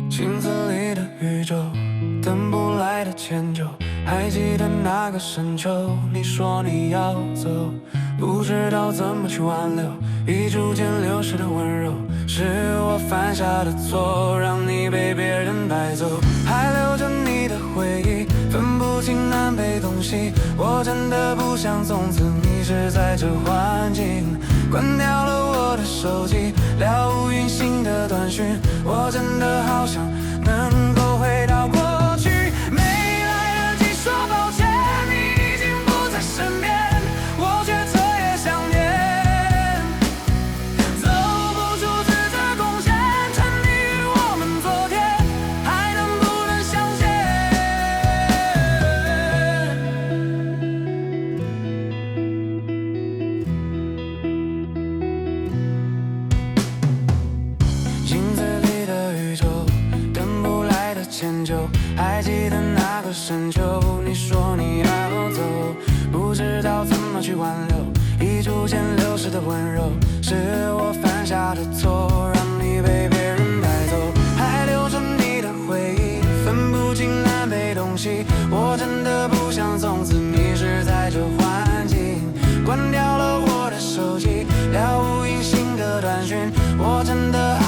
镜子里的宇宙，等不来的迁就。还记得那个深秋，你说你要走，不知道怎么去挽留。已逐渐流逝的温柔，是我犯下的错，让你被别人带走。还留着你的回忆，分不清南北东西。我真的不想从此迷失在这环境。关掉了我的手机，了无音信的短讯。我真的好想能够回到过去，没来得及说抱歉，你已经不在身边，我却彻夜想念。走不出自责贡献，沉溺于我们昨天，还能不能相见？镜子里的宇宙，等不来的迁就。还记得那个深秋，你说你要走，不知道怎么去挽留。已逐渐流逝的温柔，是我犯下的错，让你被别人带走。还留着你的回忆，分不清南北东西。我真的不想从此迷失在这环境。关掉了我的手机，了无音信的短讯。我真的